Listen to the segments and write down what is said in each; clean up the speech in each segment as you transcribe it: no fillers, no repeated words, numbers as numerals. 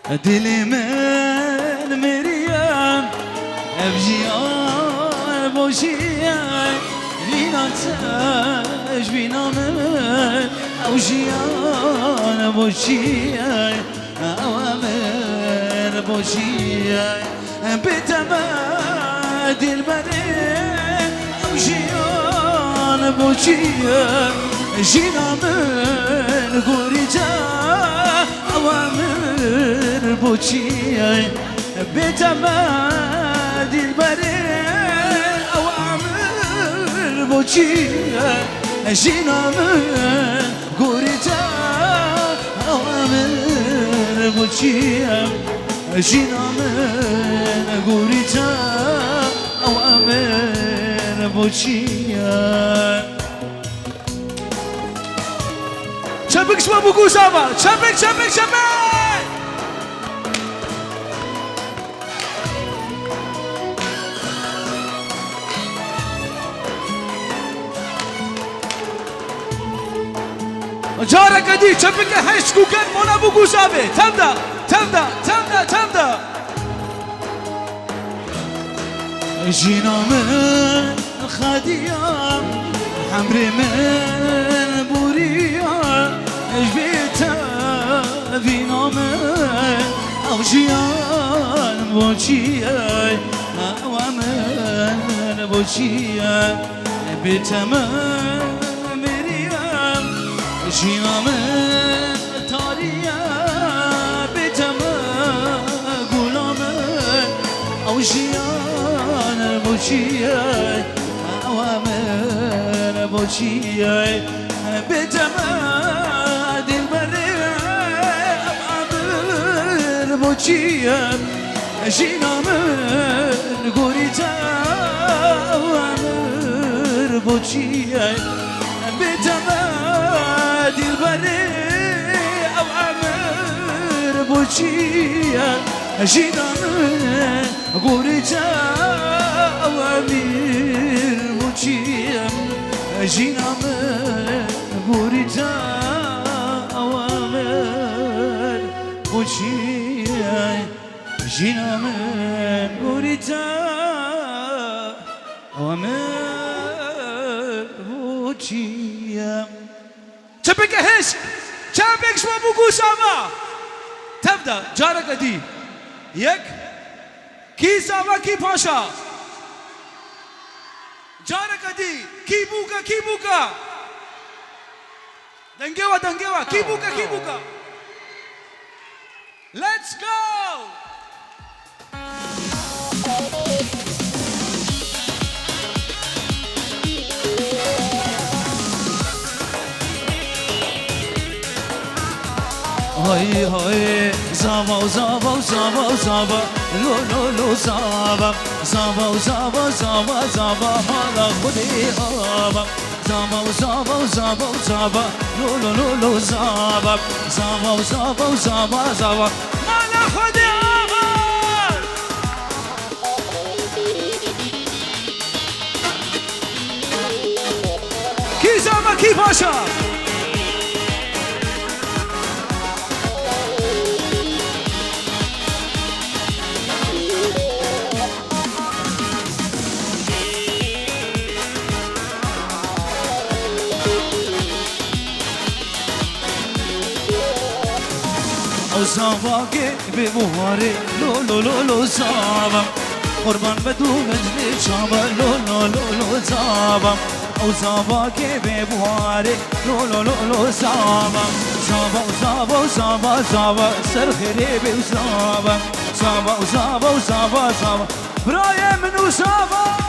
دل من مریم ابجیان باشی بیناتش بینام او جیان باشی او امر باشی بتم دل بره او جیان باشی جینام گوری جا او امر باشی بتم دل بره بوچی جینام گوریتا اوامر بوچی جینام گوریتا اوامر بوچی چپک شما بگو ساما چپک چپک چپک جارك دي شبك هش كوكان مونا بوكو سابي تبدا تبدا تبدا تبدا جينا من خديام حمري من بوريا جبيتا فينا من او جيان بوشيا او من بوشيا بيتا من جینام تاریا بتم گلام او جیان بوچیه او امر بوچیه بتم دل بره امر بوچیه جینام گوریتا او امر بوچیه بتم دل بره او امر بوچیه جینام گوریتا او امر بوچیه جینام گوریتا او امر بوچیه جینام گوریتا او امر بوچیه چپک هش چپک شما بگو ساما تبدا جارك دي یک کی ساما کی پاشا جارك دي کی بوکا دنگوا کی بوکا let's go هاي هاي زابا زابا زابا زابا لو لو لو زابا زابا زابا زابا زابا مالا خودي آبا زابا زابا زابا زابا لو لو لو لو زابا زابا زابا زابا زابا مالا خودي آبا كي زابا كي باشا زابا که به بواره لو لو لو لو زابا قربان بدو مجلی شابا لو لو لو لو زابا او زابا که به بواره لو لو لو لو زابا زابا زابا زابا زابا سر خیره به زابا زابا زابا زابا زابا برای منو زابا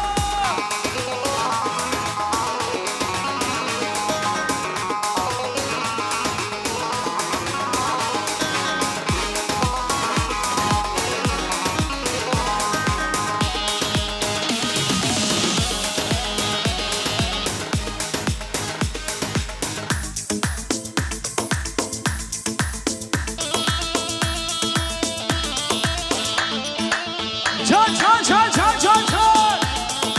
چان چان چان چان چان چان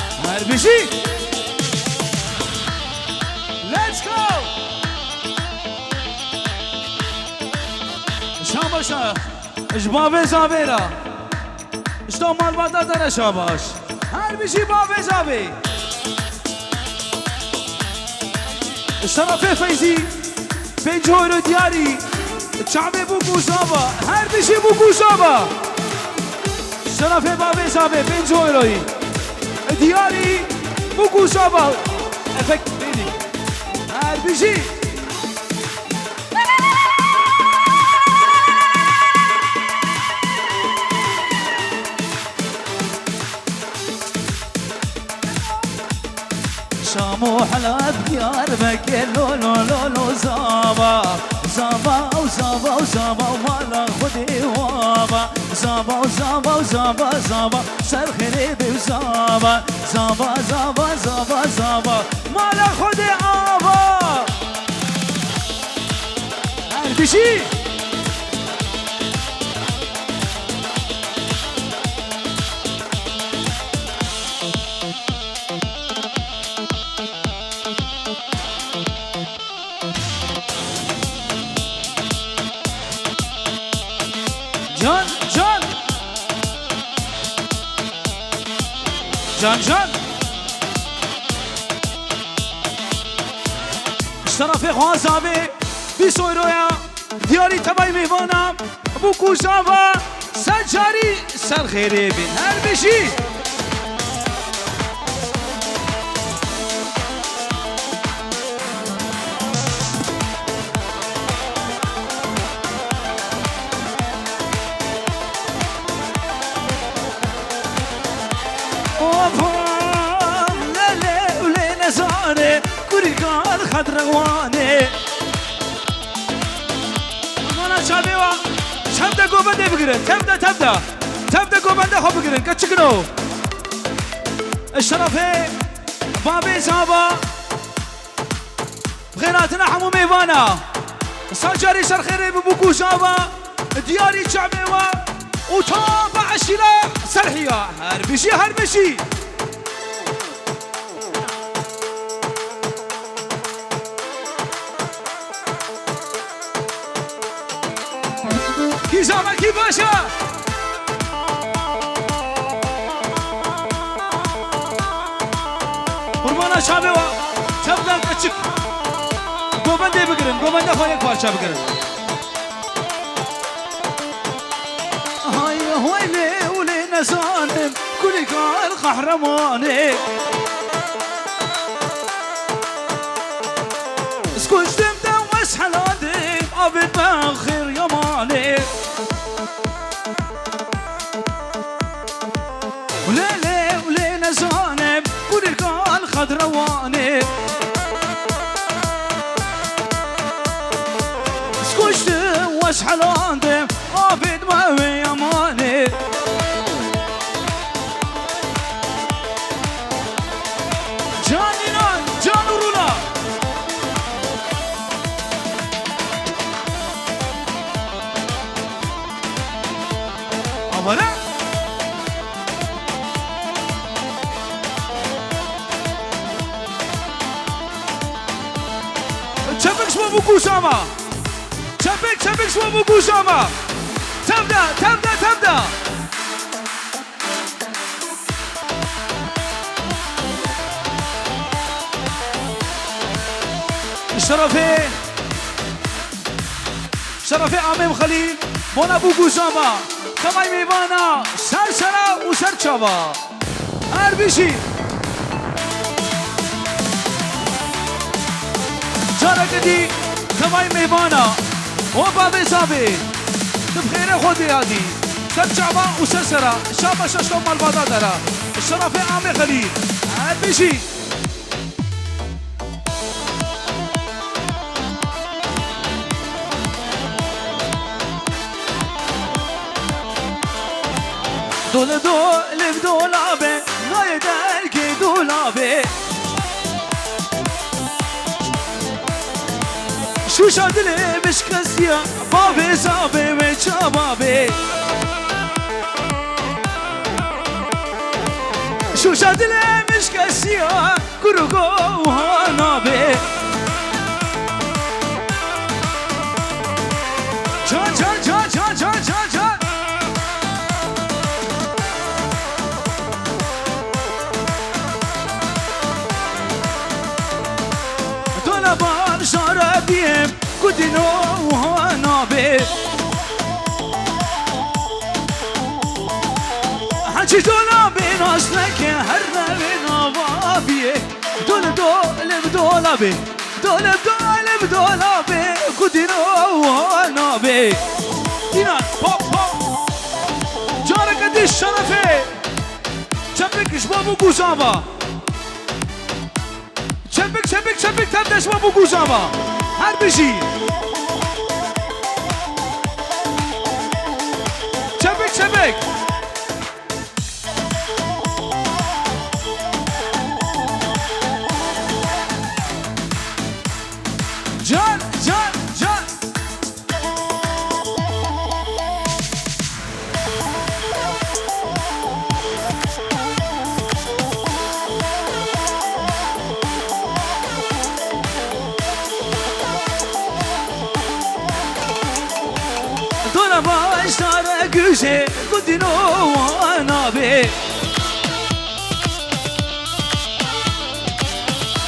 جبابي زابيرا شلون مال بطاطا انا شاباش هل بيجي بابي زابي الشرفي فايزي بين جهور دياري شعبي بوكو زابا هل بيجي بوكو زابا الشرفي بابي زابي بين جهوري دياري بوكو زابا افك بيدي هل بيجي شامو حلا ديار مكة لو لو لو لو زابا زابا وزابا وزابا ومالا خدي وابا زابا وزابا وزابا زابا سر خريبي وزابا زابا زابا زابا زابا مالا خدي آبا هربشي جان جان جان جان اشترى خوان زابي بيسويرويا دياري تبعي ميوانا بوكو زابا سجاري سر خيري بين هر بشي خضرواني وانا شابيوا تبدا قوبنده بقرن تبدا قوبنده خو بقرن كتشكنو الشرفي بابي زابا بغيراتنا حمو ميوانا سجاري سرخيري ببوكو زابا دياري شعبيوا وطابع الشلا سرحية هربشي زامكي باشا قربانا شابوا تبدا كتشك قوبنده بقرن قوبنده خويك بارشا بقرن هاي هويلي ولي نزانم كل قال قهرماني سكوشتم دوس حلادي ابد باخر يماني ولي نزانم كل قال خضرواني سكوشتم وس حلادي ابد ما يماني ولا تشبك شو بوكو سما تشبك شو بوكو سما تبدا شرفي عميم خليل مونا بوكو سما تماي ميوانا سرسرا وسرچاوا هربشي جانا قدي تماي ميوانا وبابي زابي تبخير خودي هادي سرچاوا وسرسرا شابا شاشلو مال بادا دارا الشرف عامي خليل هربشي دولف دولابه نای درکی دولابه شوشا دلی مشکسیا بابه زابه و چابابه شوشا دلی مشکسیا کروگو هانابه جان قدنو نابي حجي دولا بين أصلك هرنا بين أبابي دول بدولابي قدنو نابي دينا بوب بوب جارك قد الشرفي شبك شبابو قوزابا شبك تبدا شبابو قوزابا هر بشي شبك جان دولا باشتار گوشه قدینو نابی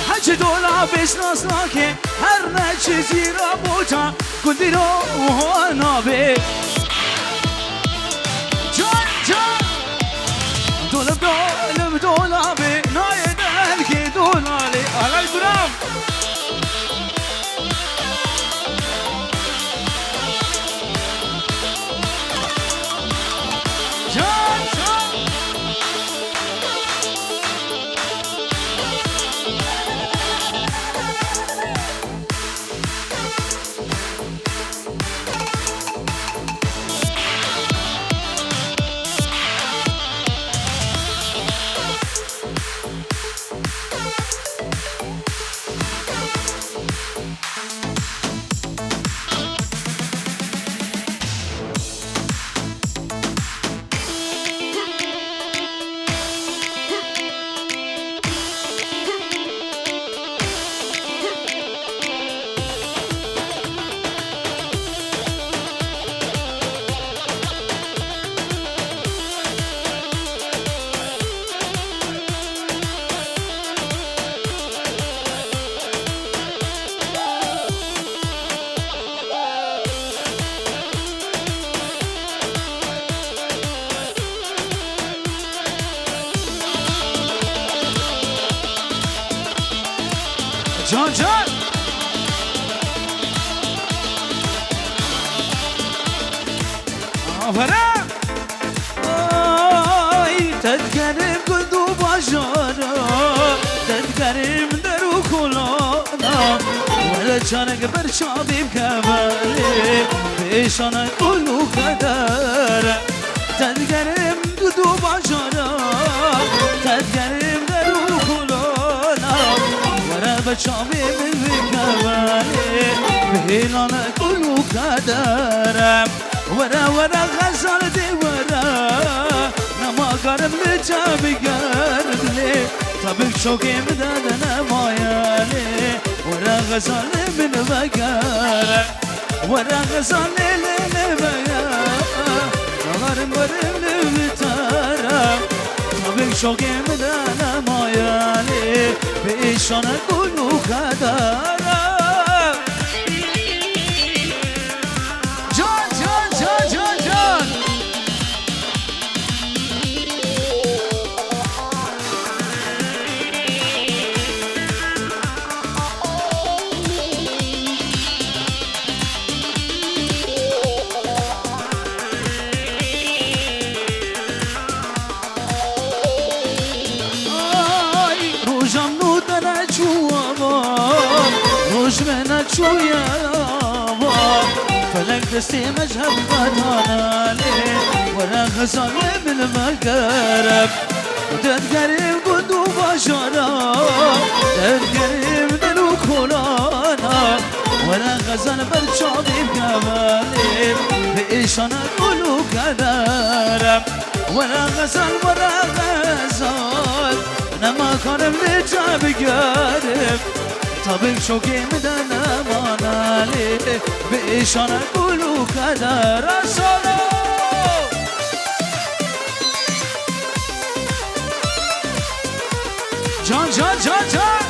حج دولا بشناس ناکه هر نه چیزی را بوچا قدینو نابی جان دولا بی نایدن که دولالی آلای برام جان آفرم تذكرم قدو باشارا تذكرم درو كولانا ولا جانك برشابي بكبالي بيشانا كلو قدر تذكرم قدو باشارا تذكرم درو كولانا بچامي من كمالي بهيلانا كلو قدرم ورا غزال دي ورا نما قرم لجابي قرب لي طبق شوقي مدادنا مايالي ورا غزال من بقرم ورا غزال ليلي بقرم نغرم ورم لبترم طبق شوقي مدادنا مايالي بإيشانا كلو قدرم جان روجم نودنا جوابا روج منا جوابا فلك دستي مجهب غدانا لي ورا غزال من المقرب وتتقرب قدو باشارا تتقرب دلو كولانا ورا غزال برشابي بكمالي بإيشانا كلو قدرب ورا غزال نما كانم لجاب قرب طبق شوقي مدن امانالي بإيشانا كلو قدر رسولو جان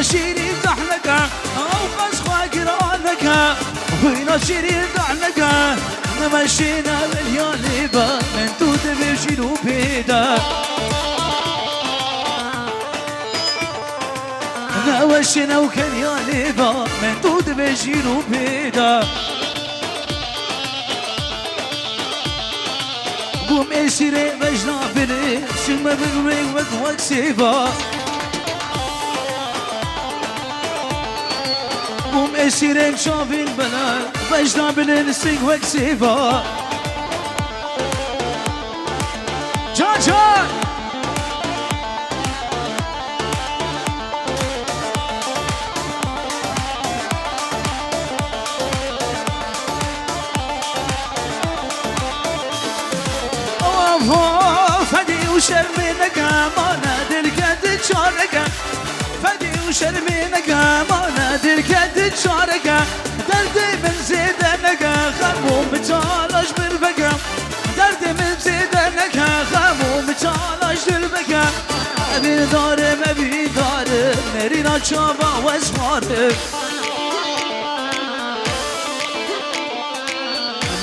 شيري زحلك او قصخوا قرانك وين شيري زحلك نمشينا باليالي با من توت بشيلو بيدا نوشنا وكان يالي با من توت بشيلو بيدا قوم اشري مجنا بلي شما بغريق وقوك سيبا قوم اشري شافي البلد مجنا بلي نسيق وقوك سيبا جان جان فدي وشرمينك ما نادرك تشارك فدي وشرمينك ما نادرك تشارك دردي من زيدنك خمو متعالج بالبقى دردي من زيدنك خمو متعالج بالبقى أبي دارم أبي دارم نرينا شابا واسمارك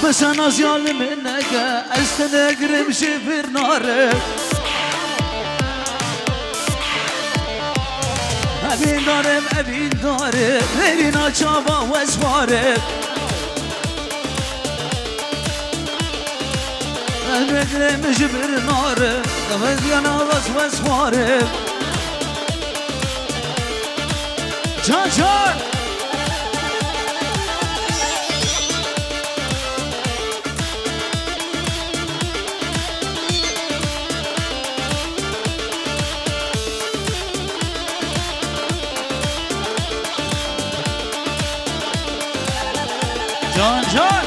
بس أنا زيال منك أستنقرب شفر نارك أبين دارم غيرنا شابا واسوارك أستنقرب شفر نارك غيرنا واسوارك جان جان جان جان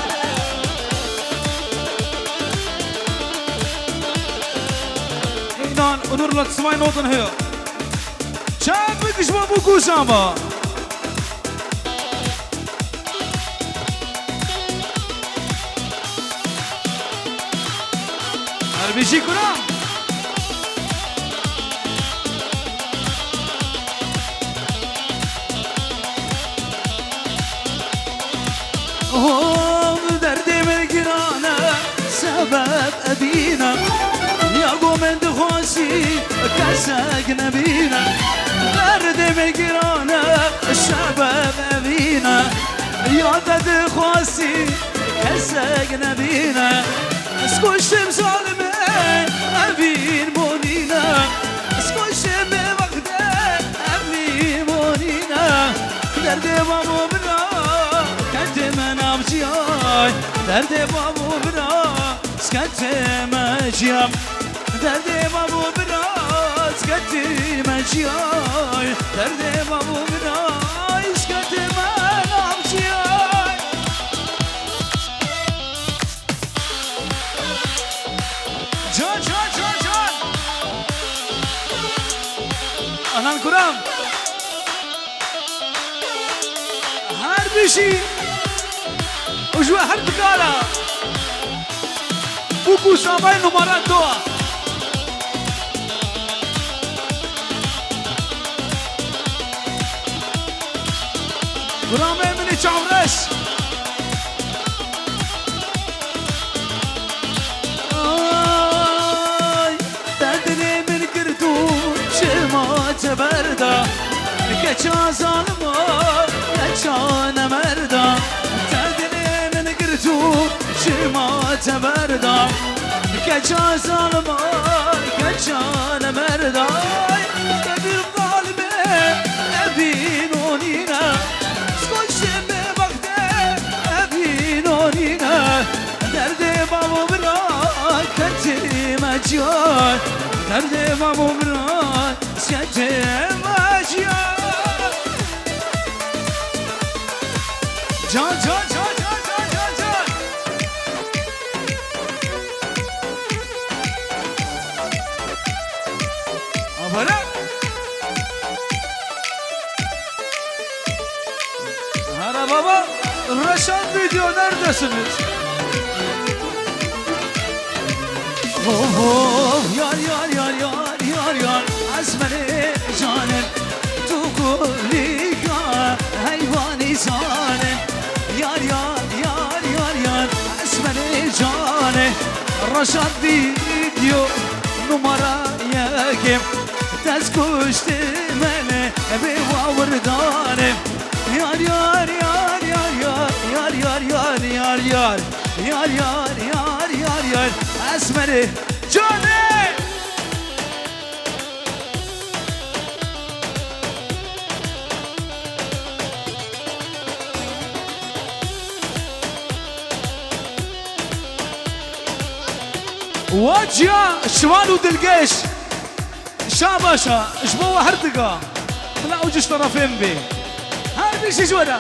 اینان اونور لات سمای نوتن هیا چند بکش با بکوشم با عربیشی کنم دردي من قرانا سبب أبينا يا قوم انت خواسي كساق نبينا دردي من قرانا سبب أبينا يا دد خواسي كساق نبينا اسكو الشمس ظالمين أبين مونينا اسكو الشمس وقتها أبين مونينا دردي بابو بنا درد بابو برا سكت مجيام درد بابو برا سكت مجيام درد بابو برا سكت مجيام جان جان جان جان أهلا كرام هر بشي وجوا حرب قالا بوكو سامي نمرات دوا برامي مني چاورش تدري من كردو شما تبردا كچا ظالما كچا نمردا شما تبردا كجا ظالما كجا نمردا كبير ظالمه أبينونينا سكوش بوقته أبينونينا درد بابو برا كنتي مجيان درد بابو برا كنتي مجيان جان جان جان Hara baba, Reşat video neredesiniz? Yar yar yar yar yar yar Azmeni canım Tu قيزانه يار يار يار يار يار اسمني جانه رشاد فيديو نمرة ياكم تسكشت منه بوردانه يار يار يار يار يار يار يار يار يار يار يار يار يار يار اسمني جانه وجه الشمال ودلقيش شاباشا جبوه هردقة لا وجش طرفين بي هاي بيش جودا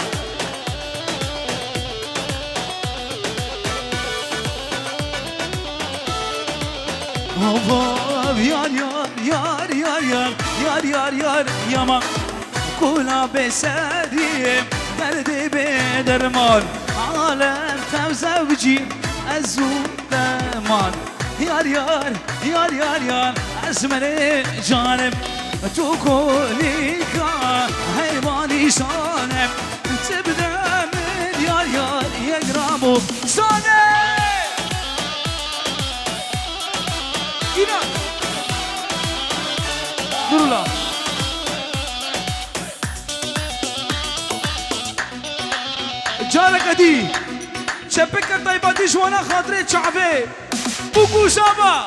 يار يار يار يار يار يار يار ياما كولا بسادي دردي بدرمان عالم تزوجي الزمان يار يار يار يار يار اسمني جانب تقوليك هيماني شانب تبدا من يار يار يقربوا صانب هنا نور جالك ادي شبكة طيبة دي جوانا خاطري شعبي بوكو شابا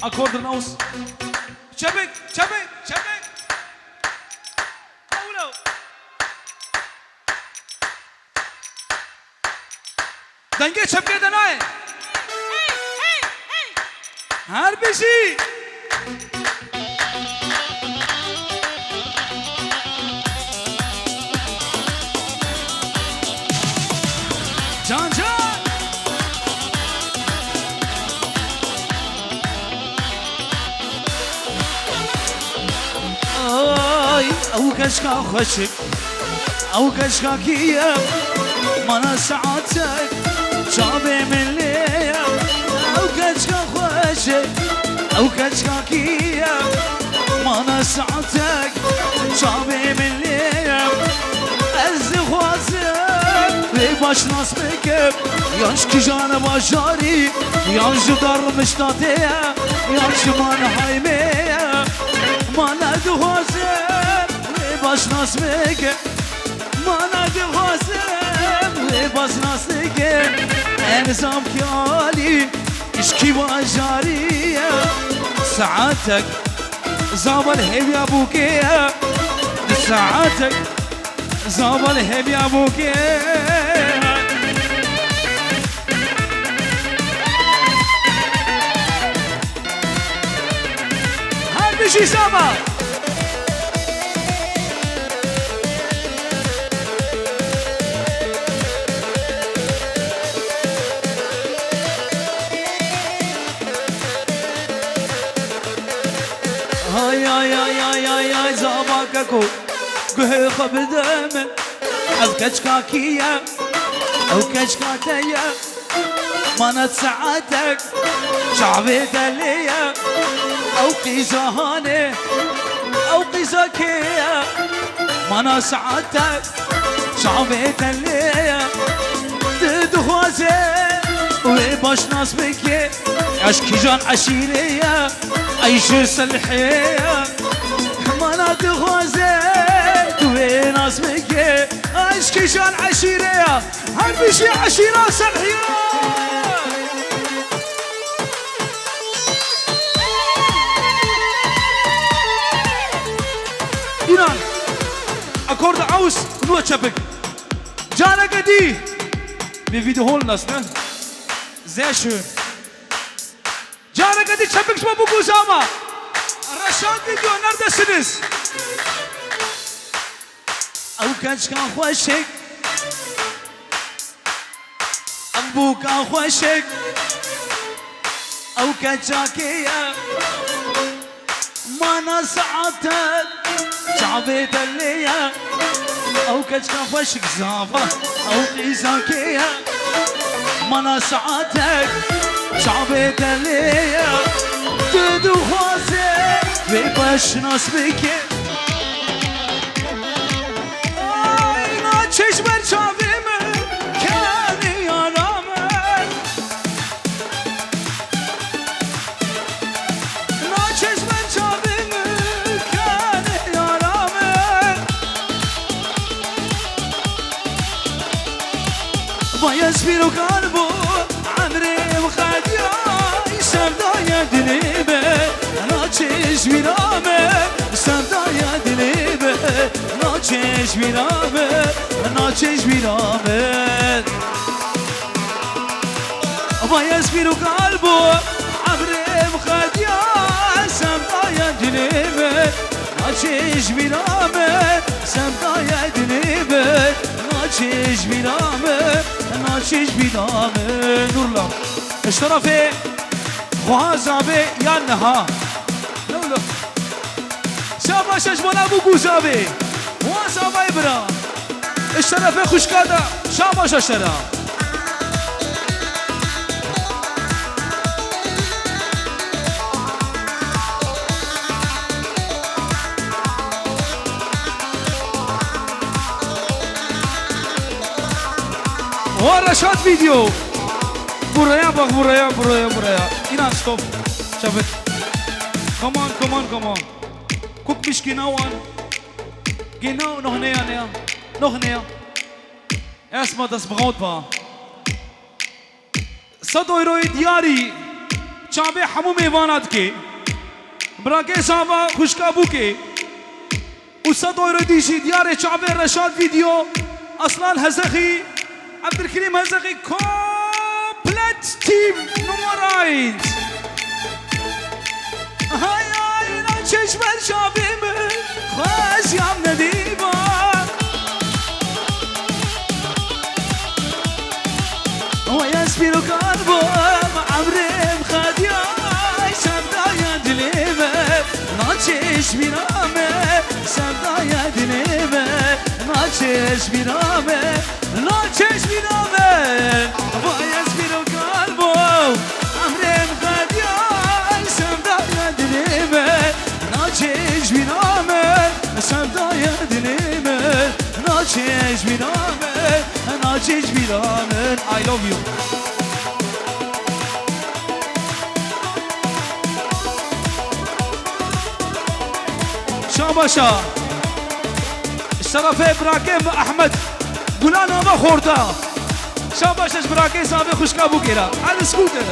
اكورد ناوس شبك شبك شبك قولوا دنگه شبكة دناي هر بشي جان جان آي او كشكا خشك او كشكا كيام مانا ساعتك شابي من ليام او كشكا خشك او كشكا كيام مانا ساعتك شابي من ليام الزخوازك باش ناس بكب يانش کی جان باشاری یانش در مشتاته یانش من حیمه من ادوازم باش ناس بکب من ادوازم باش ناس بکب انزام کیالی اشکی باشاری ساعتك زابل هب يا بوكي ساعتك زابل هب يا بوكي هنمشي سوا هاي هاي هاي هاي هاي هاي زاباككو قهي خبدمن أو كشكاكية أو كشكاتية مانت ساعتك شعبي دلية أو قيزهاني أو قيزكية مانا ساعتك شعبي دلية تدخوزي ويباش ناس بكي عشكي جان عشيرية عيش سلحية مانا تدخوزي ويناس بكي عشكي جان عشيرية هنمشي عشيرة سلحية إيران أكورد عوس نوع شبك جانا قدي بفيديو هول ناس نه sehr schön جانا قدي شبك شما بوكو زاما رشاد فيديو neredesiniz أو كان خوشك أبوك خوشك أو كجاكية ما نسعتك شعبي دلية أو كجكا خوشك زافة أو قيزاكية ما نسعتك شعبي دلية تدو خوزي وی بشناس بکه آینا چشم بر چاویمه کنی یارامه نا چشم بر چاویمه کنی یارامه باید بیرو قلبو عمری مخدیای سردای دلیبه نا چشم بیرامه سردای دلیبه نا چشم بیرامه نا چشم بیرامه باید بیرو قلبو عمری مخدیای سردای دلیبه نا چشم بیرامه سردای دلیبه نا چشم بیرامه نا چشم بیرامه نورلا اشترافه خوازابه یا نها نولو شاباشش بنا بو گوزابه خوازابه برا اشترافه خوشکادا شاباش اشترا و رشاد ویدیو buraya bak buraya inan stop şabet come on guck mich genau an genau noch näher erstmal das Brautpaar €100 diyari çabe hamu mevanat ke brake sahaba khushkabu ke €100 dişi diyare çabe Rashad video Aslan Hazaki Abdülkerim Hazaki Team Nummer 1 Hay ayna çeşmen şabimi Khaziyam nediba ويسبر قلبه عمري مخديا سبدايا دليمه ناچش بيرامه سبدايا دليمه ناچش بيرامه ناچش بيرامه ويسبر قلبه عمري مخديا سبدايا دليمه ناچش بيرامه سبدايا دليمه ناچش بيرامه ناچش بيرامه I love you شاباشا الشرف ابراهيم احمد قولانا ما خورتا شاباشا ابراهيم صاحبي خوشكابو كيرا على السكوتر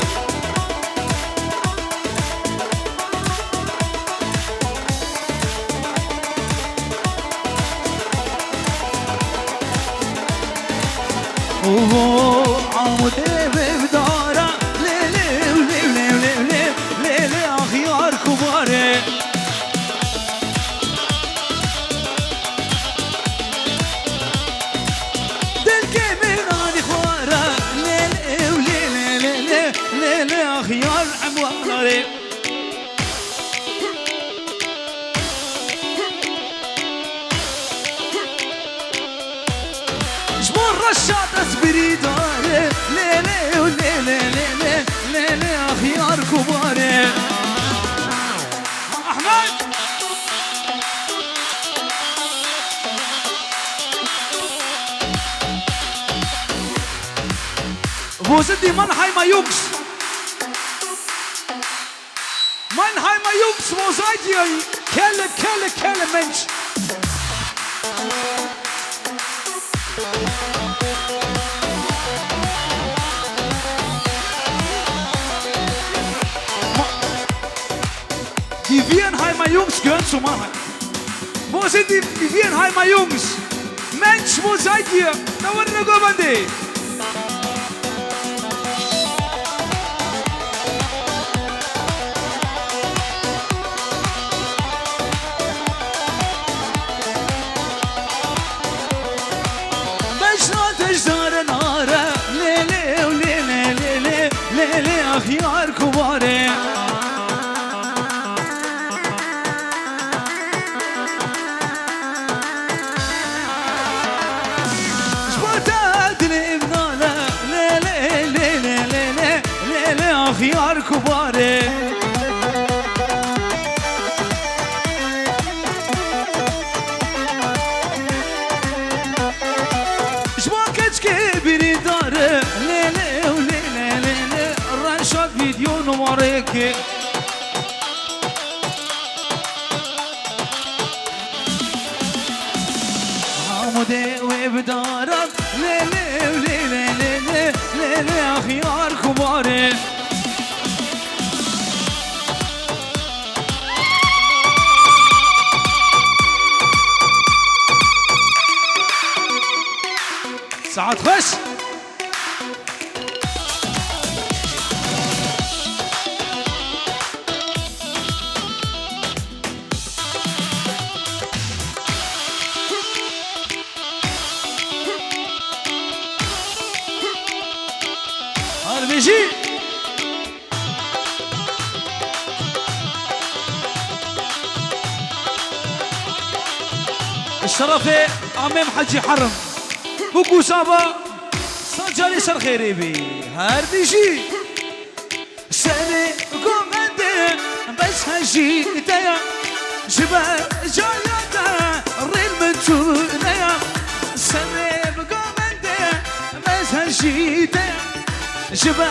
عمودي ببدارة ليلي وليلي وليلي ليلي أخيار كباري دلكي من غادي خوارة ليلي وليلي ليلي ليلي أخيار عمواري رشاد اصبري داري ليلي وليلي ليلي ليلي اخيار كباري احمد وزدي Mannheimer Jungs Mannheimer Jungs wo seid ihr Kelle Mensch Die Viernheimer Jungs gehören zu Mannheim. Wo sind die Viernheimer Jungs? Mensch, wo seid ihr? Da wurde eine Gouverneur. Mensch, ateş zare nare, lele, lele, lele, lele, ahyar kubare. خيار كباري فيديو نمارك عمودي وبدارك ليلي وليلي ليلي ليلي أخيار كباري ساعات خش هربيجي الشرفة عمام حجي حرم بوكو سابا صجالي سر خيري بي هربيجي سنة قمدي بس هجي تيا شبه جاياتا الريل من تونيا سنة قمدي بس هجي تيا شبه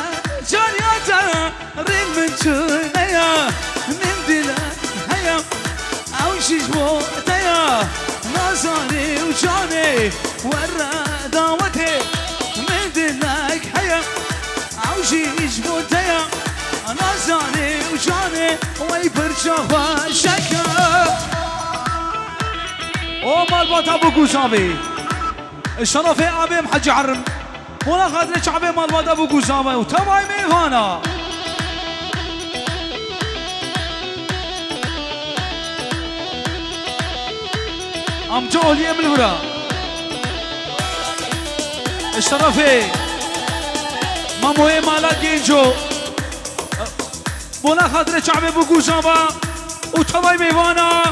جاياتا الريل من تونيا نمدلا هيا عوشيش بوتيا نازاني وجاني ورا داوتي مدلك حيا عوشيش بوتيا نازاني وجاني ويبرجا وشكا ومال باتا بوكو صابي الشرفي عبيم حجي عرم ولا خاطرك عبيم مال باتا بوكو صابي وتبعي ميفانا ام جولي من الورا الشرفي ماموي مالا جينجو بولا خاطر شعبي بوكو شابا وتباي ميوانا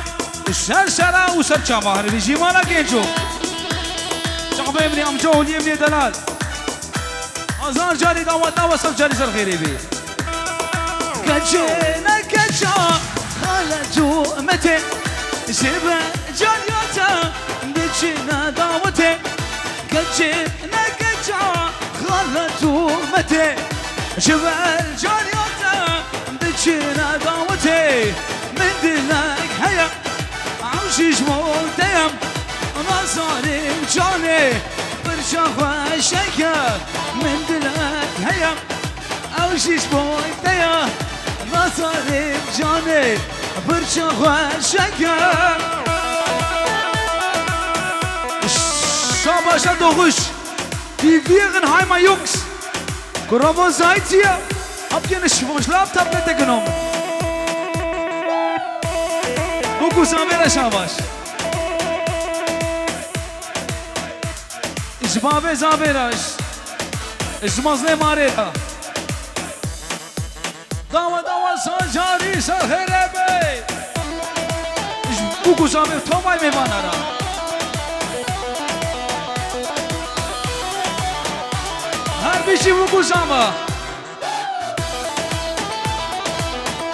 الشرشرة وسر شابا هربيجي مالا جينجو شعبي مني ام جولي مني دلال ازار جاري دعوتنا وصل جاري سر خيري بي كجينا كجا خالجو متى شبه جارياتا بجينا دعوتي كجينا كجا خالجو متى شبه جارياتا بجينا دعوتي من دلك هيا عوشيش موتيم نصاري وجاني برشا وشكا من دلك هيا عوشيش موتيم نصاري وجاني برشا وشكا Shabasha Dogush, die wären Heimer Jungs. Wo seid ihr? Habt ihr eine Schlaftablette genommen? Bukus Amira Shabash. Ich babe Zaberash. Ich mazle Mareta. Dawa Sanjari Saherebe. Ich Bukus Amira Tomai Mevanara. هربيشي وقوسامة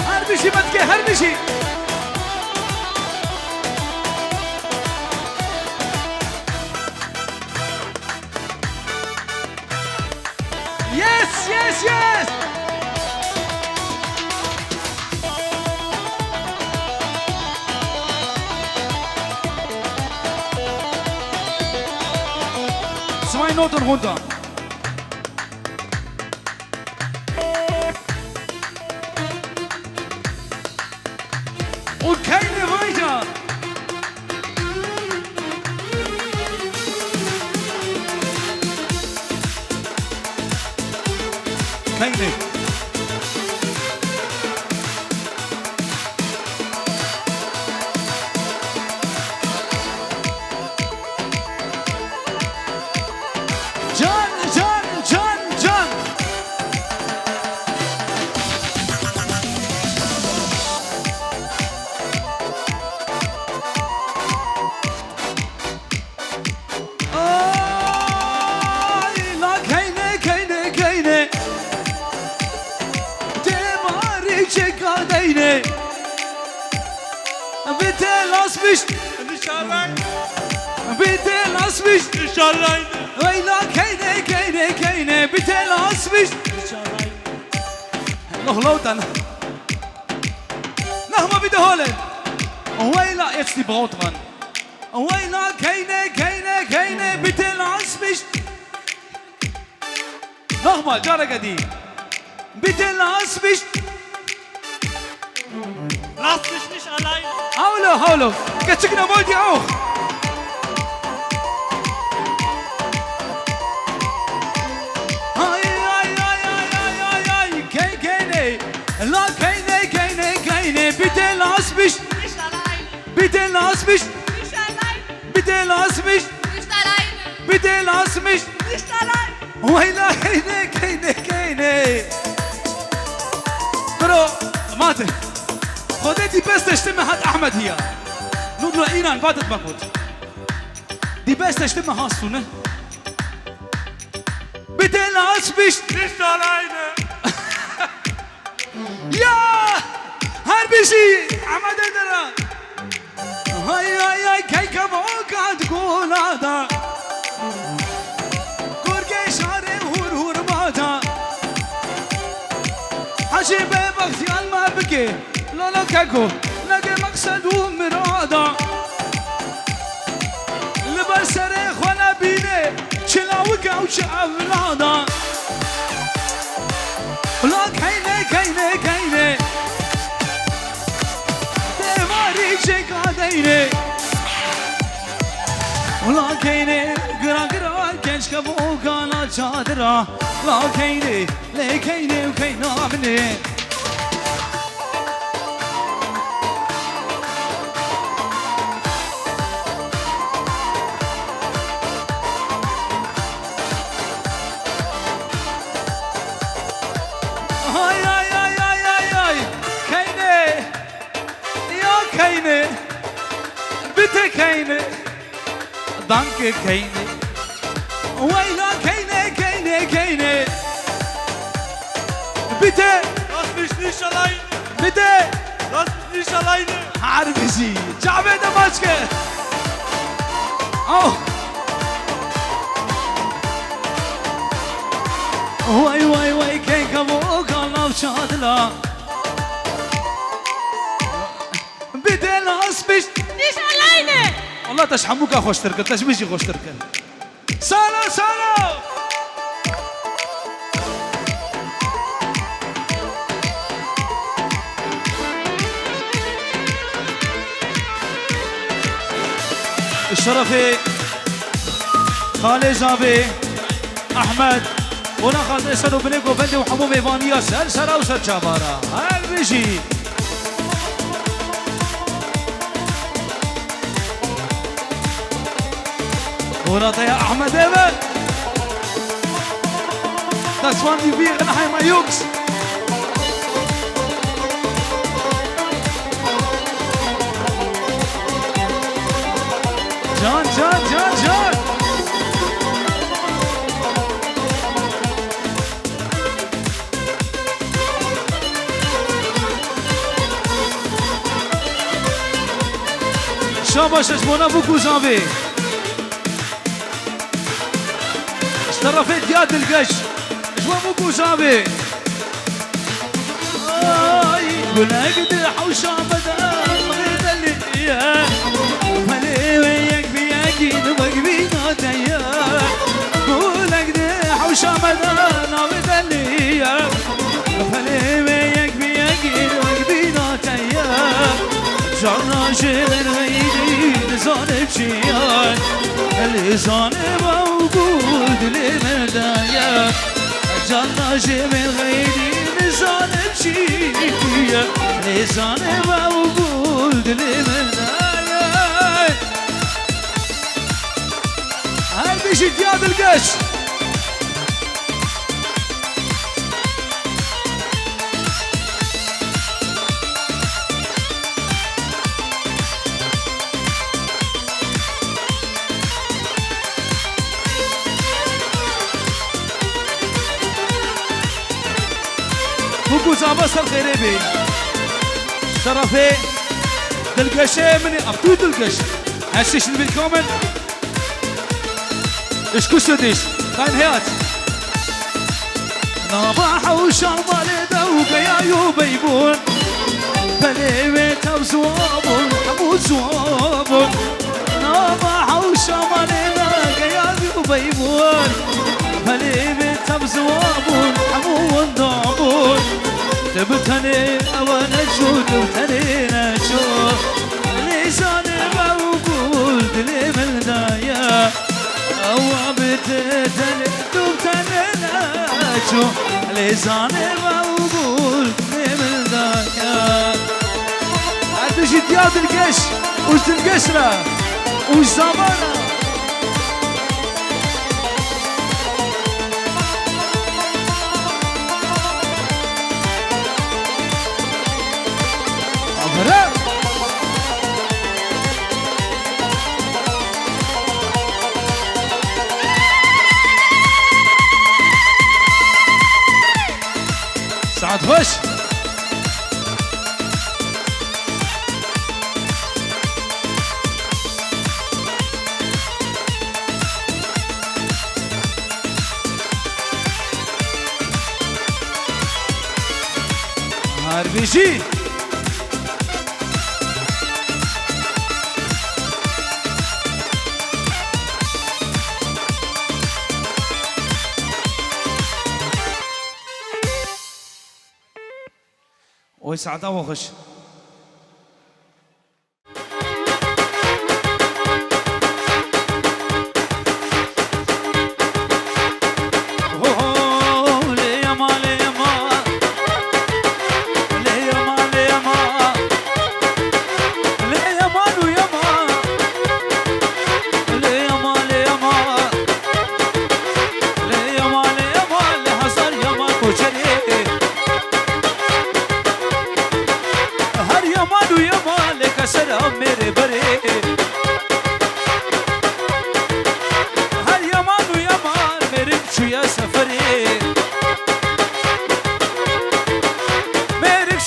هربيشي بدكي هربيشي يس يس يس zwei Noten runter. Und keine weiter. Keine. Can. Kadeyne bitte lass mich nicht allein bitte lass mich nicht allein Leila keine bitte lass mich nicht allein noch lauter. Nochmal wiederholen. Waila, jetzt die Braut dran. Waila, keine, bitte lass mich. Nochmal, Jaragadi. Bitte lass mich. Lass mich nicht allein. Haulo. Getschikna wollt ihr auch. Keine, bitte lass mich. Nicht allein. Bitte lass mich. Nicht allein. Bitte lass mich. Nicht allein. Bitte lass mich. Nicht allein. Waila, keine. Bro, warte. Heute die beste Stimme hat Ahmed hier. Nur Inan, wartet mal kurz. Die beste Stimme hast du, ne? Bitte lass mich. Nicht alleine. Ja! هربشي عمد درا هاي كي كموكا تقول هذا كورجي شاري هور ماتا حشي ببختي ما بكي لا كاكو لقي مقصد ومرادا لبسري خوانا بيني شلاوكا وشافلادا لا كيني شكاديني ولا كيني قرا كنش كبوكا لا شادرا لا كيني لي كيني وكينا مني Keine, bitte keine, danke keine, Waila keine, bitte, Lass mich nicht allein. bitte, Lass mich nicht alleine. Harbisi, Javed Amaschke, oh, wai, kein Kamoka lauf Schadla. bitte lass mich Nicht alleine. والله تشحموك خوش تركن تشبيشي خوش تركن سالو الشرفي خالي جابي احمد ونا خاطر سنو بنيكو بندي وحموم ايفانيا سال سرا وسر شابارا هل بيجي ورطة يا أحمد إيمن Das waren die Bierenheimer Jungs John شاباش اسمونا بوكو زانفي اشترفت ياد القش شو بوكو زانفي قلنا قدر حوشا بدا غير اللي مالي وياك بياكين وقبينا ديا قلنا قدر حوشا بدا نابد اللي مالي وياك بياكين وقبينا ديا جرنا شغل غيري لسان بشيان اللسان موجود لمردايا جرنا شغل غيري لسان بشيان لسان موجود لمردايا هل بيشي دياد القش بوكو زابس الخريبي شرفي دلقشة مني أبطو دلقش هالشيش اللي بالكومن إيش كسديش كان هيات ناباح وشربل ذوق يا يوبيبون فليبت بزوابون حمود زوابون ناباح وشربل ذوق يا يوبيبون فليبت بزوابون حمود ضابون تبتني أوانا شو تبتني نشو لسان موجود لي من دايا أو بتتني تبتني نشو لسان موجود لي من دايا عدوشي دياد القش وش القشرة وش زمانة سعد خش هربيشي ويسعدها وخش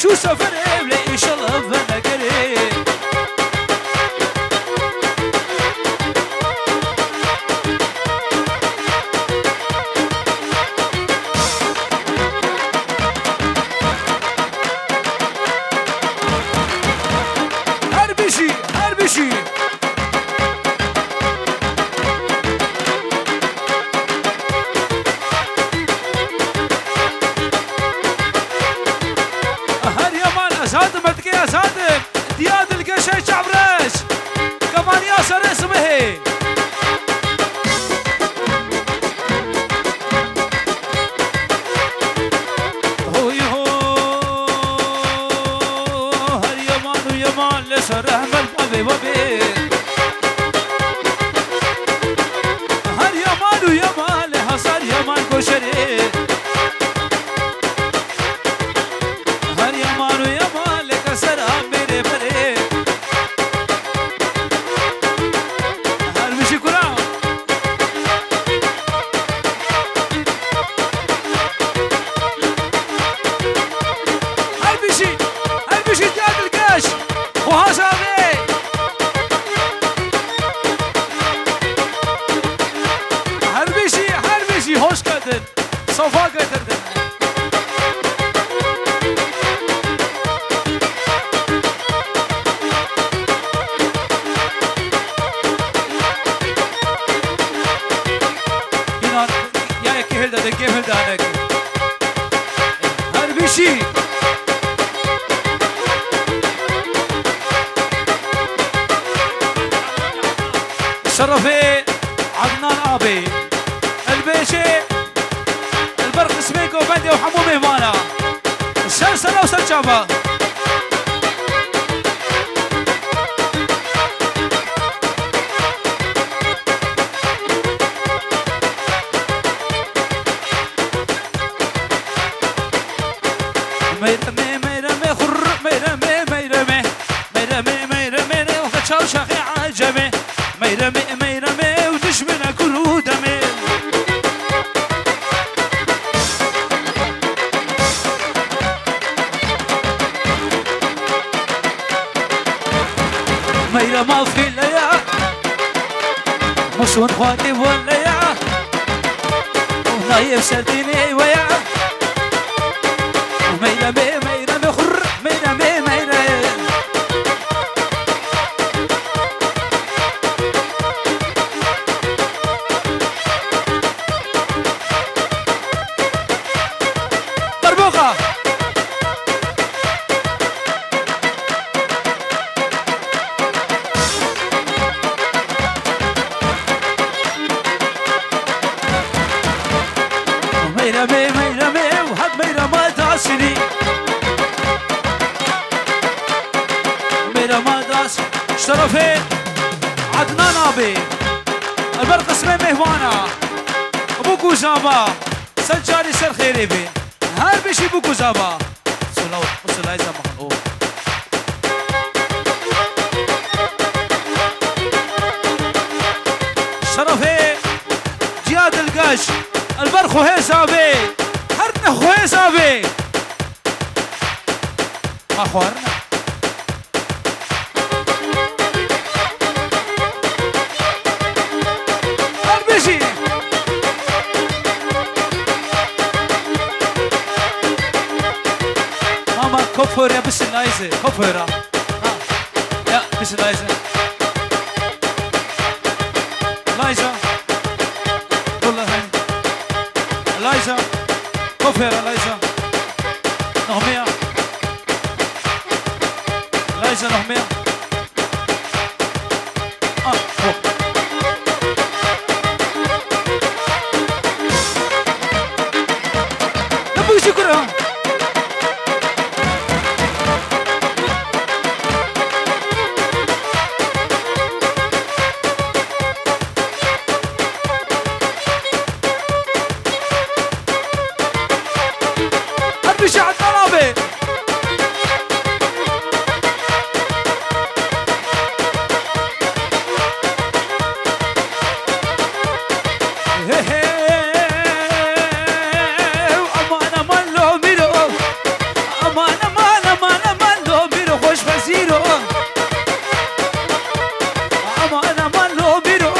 شو سفر بلا إن شاء الله فانا قريب هربشي هربشي صادم بدك يا صادم دياد القشاش عبرش كمان ياسر اسمه هو يهو هر يمان ويمان لسر احمل بابي بابي هر يمان ويمان لحصر يمان كشري هر يمان ويمان hoş geldin. Safa getirdin. İnan ya kehil dedi kehil dedi. Her bir şey. شرفي عدنان ابي البيشي البرق سميكو بندي وحمو مهمانا سلسلة وسلشابة ميرمي ميرمي خر ميرمي ميرمي ميرمي ميرمي وخشاو شاخي عجمي ميرمي ميرمي ودشمنا كله دمي ميرما في الليا مشون خواتي والليا ونايف سرديني ويا ميرمي ميرمي وهاد ميرما داسني ميرما داس شرفي عدنان ابي البرق اسمه مهوانا ابو كوزابا سجاري سر خيري بي هر بشي ابو كوزابا صلوا صلوا يا محمود شرفي جياد القش البرخ وهيسابي هرنا خويسابي اخوارنا هربشي ماما كفر يا بس اللايزه كفر يا بس اللايزه لايزا والله هين لايزا كفر لايزا نغمية لايزا نغمية نبوي شكرا هربشي على الطلبة أمانة من لو بيرو أمانة من لو بيرو خوش فزيرو أمانة من لو بيرو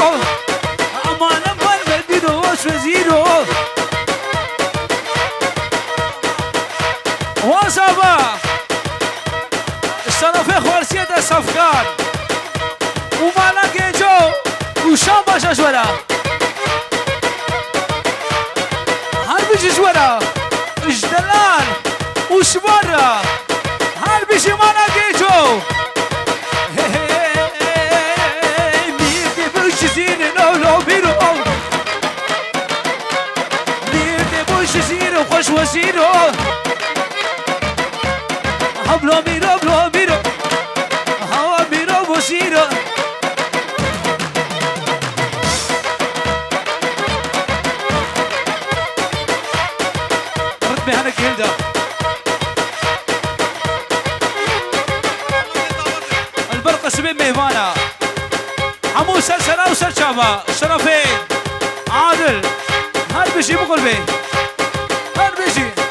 أمانة من بيرو خوش فزيرو وصبا الشرف خورسية الصفقان ومالا جيجو وشام باشا جورا هربي جورا اجدلال وشبارا هربي مالا جيجو ميرتي بوشزين لو بيرو ميرتي بوشزين خوش وزيرو بلو ميرو هوا ميرو بوسيرو رد بهنك هلدا البرق سبين ميفانا عمو سلسلة وسرشابة شرفين عادل هربشي بقلبي هربشي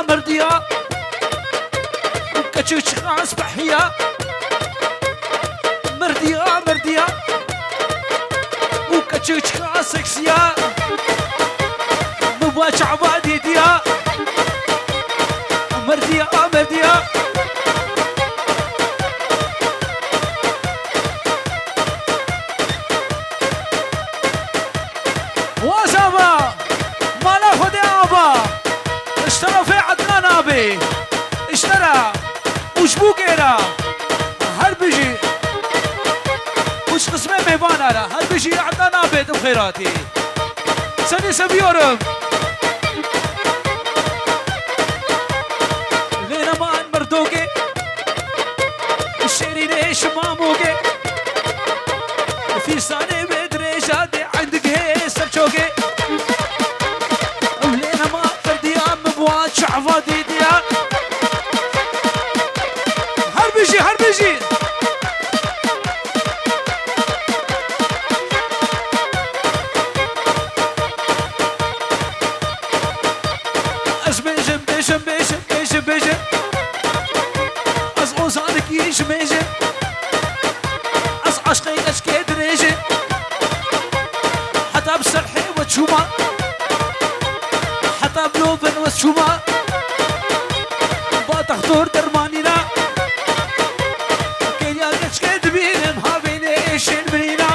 مرديا وكتشوش خاص بحيا مرديا وكتشوش خاص سكسيا مباش عبادي ديا مرديا وزابا مالا خدي ابا اشترى في عدنان ابي اشترى وشبو كيرا هل بيجي وش قسمه ميبان على هل بيجي عدنان ابي بخيراتي سني سبيورم لينا مان مردوكي الشيري ليش ماموكي في ساني بدري شادي عندك هي سرشوكي ولينا ما فردي مبوات شعفاتي ديا هربيجي بيجن از اوزانك يشميجن از عشقي اشكي دريجن حتى بسرحي وتشوما حتى بلوبن وتشوما باطخ زور درمانینا کلیا گچ بینم ها بین ایشین برینا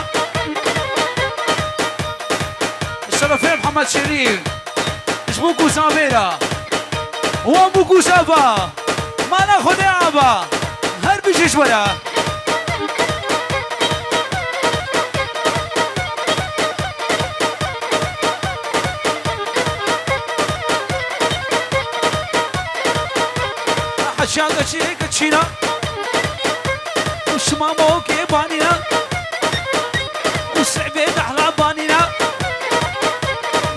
شرفی محمد شریف اشبو کوساویرا و ابو کوسابا مانا خود آبا هر بیشش ورا حشاقة شيك تشينا وشما موكي بانينا وسعبي دحلا بانينا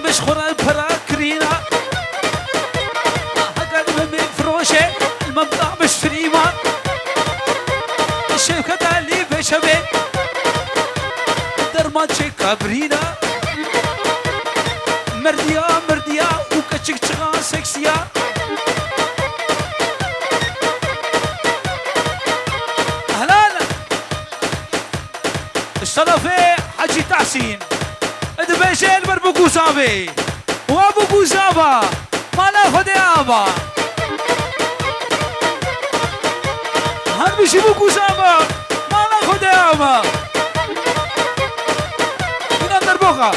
مش خورا البراكرينا هكذا من فروشة المبقى مش فريما الشبكة اللي بشبه درمان شي كابرينا مرديا مرديا وكتشك تشغان سكسيا الشرفي حجي تحسين ادبيشين بربو كوسابي وابو كوسابا ما ناخد يابا هنمشي بو كوسابا ما ناخد يابا هنا دربوخا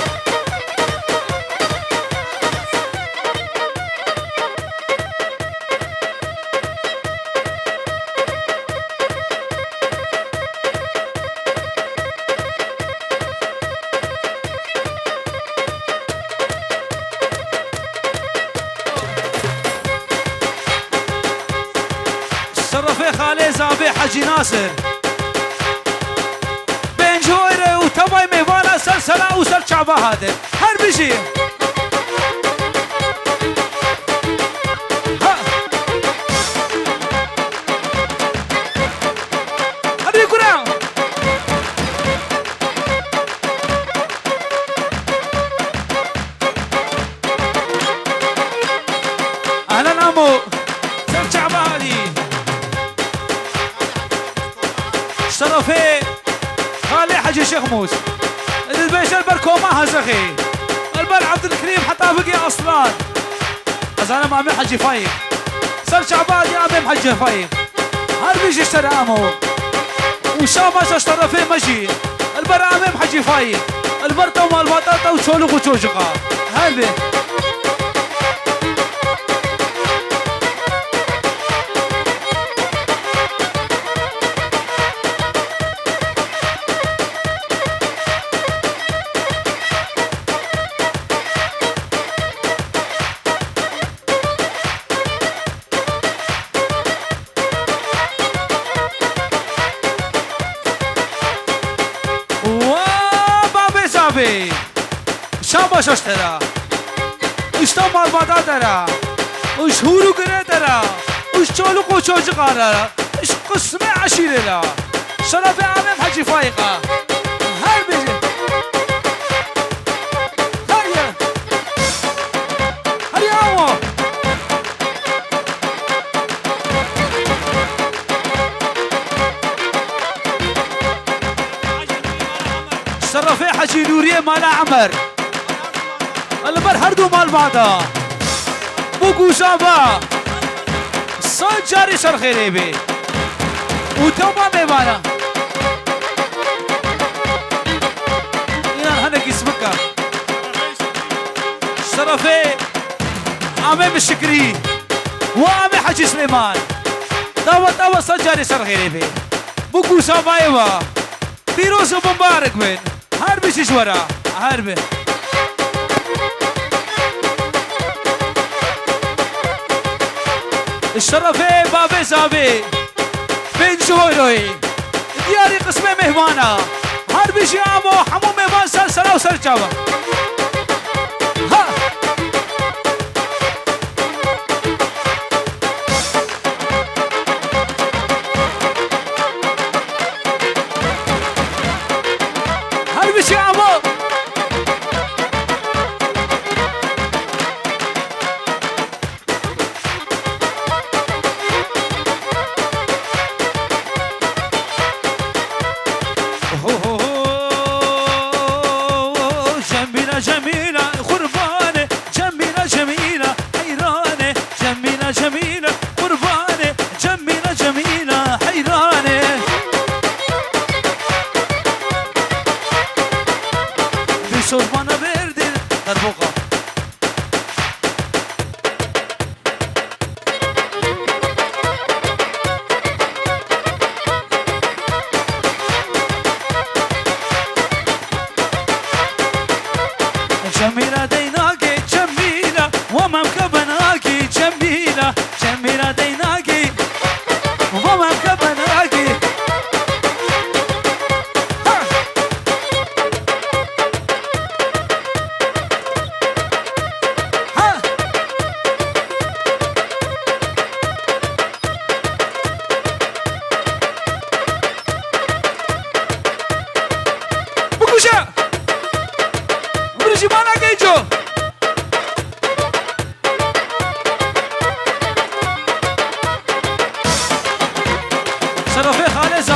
شرفي خالي زابي حجي ناصر بين جويري وتباي ميوانا سلسلة وسل شعبا هذا هر بيجي هر يقرأ أهلا نامو سل شعبا هذه شرفي خالي حجي شيخ موس البيش البركو ما هزخي البر عبد الكريم حتى بقي اصلا ازانا مامي حجي فايق سر شعبان يا امام حجي فايق هر بيجي اشترى امو وشاباش اشترفي مجي البر امام حجي فايق البرطة ومال بطاطا وشولوق وشوشقة هلبي شاباش اشترى اشتا مالبادا دارا اش هورو گره دارا اش چولو قوچوج قارا اش قسم عشیره لا شرف عامم حجی فايقه هر بيجي هيا هيا هو شرف حجي نوريه مال عمر البر هردو مال بعضا بوكو شابا صوت جاري شرخيري بي وتوما ميبانا هنك اسمك شرفي عمام الشكري وعمي حجي سليمان توا صوت جاري شرخيري بي بوكو شابا ايوا بيروز ومبارك بين هربي ششورا هربي الشرفي بابي زابي بين جويروي دياري قسمي مهمانا هربي شيامو حمو مهمان سلسلة وسرجاوة ها هربي شيامو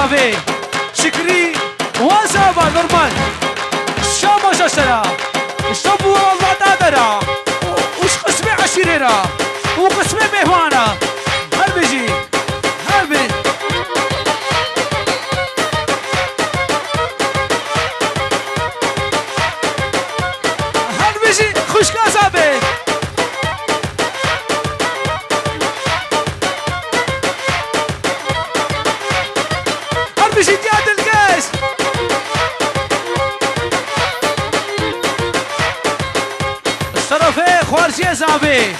زافي شكري وزافا نورمال شابا شاشرا شابو والله دادرا وش قسمي عشيرنا وقسمي مهوانا هل بيجي هل بي هل بيجي خوش كاسابي هل بيجي دياد القيس الشرفي خوارجي زابي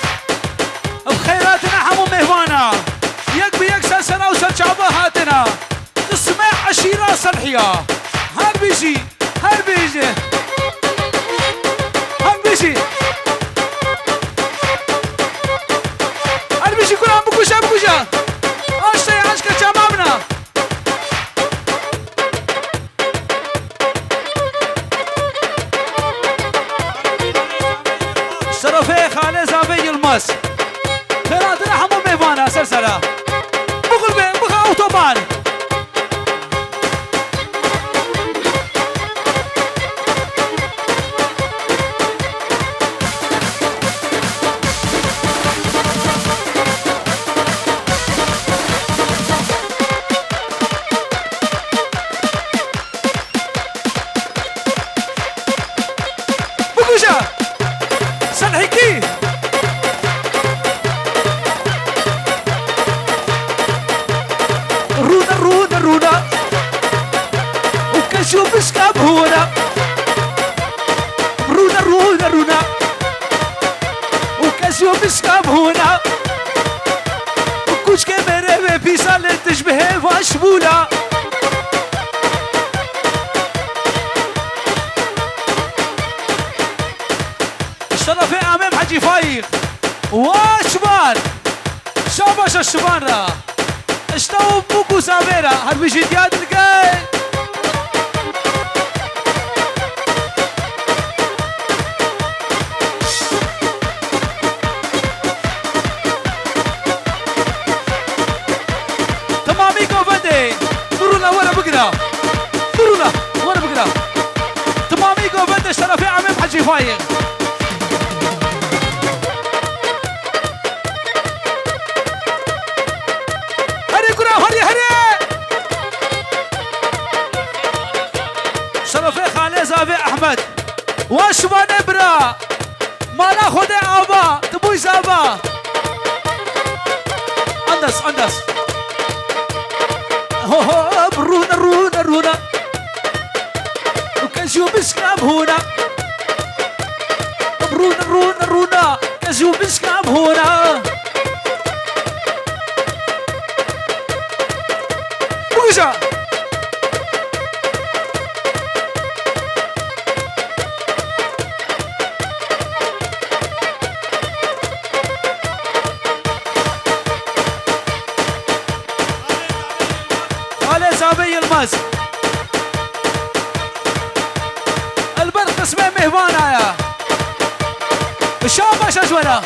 بخيراتنا حمو مهوانا يك بيك سلسلة وسلشعبة هاتنا اسمع عشيرة صلحية هل بيجي هل بيجي هل بيجي هل بيجي كلها بكوشة بكوشة اشتي عشكة شمامنا شرفي خالي زابي المس خيراتنا حمو ميفانا سلسلة بغل بين بغا اوتوبان بكوشة سلحكي رونا رونا رونا وكشو بسكاب هونا رونا رونا رونا وكشو بسكاب هونا وكوش كاميرا بيسا اللي تشبه واشبولا الشرفي امام حجي فايق واشبان شاباش الشبان را اشتاو بوكو سافيرا هل بيجي دياد القاي تمامي قوفدي درونا ورا بقرا درونا ورا بقرا تمامي قوفدي اشترى عميم حجي فايق شرفي خالي زافي احمد واشبان برا ما ناخذ ابا تبوي زابا اندس اندس هو هو رونا رونا رونا وكنشوف بسكاب هنا رونا رونا رونا كنشوف بسكاب هنا بوجا زابي المز البرق اسمه مهوانا يا شاباش اجونا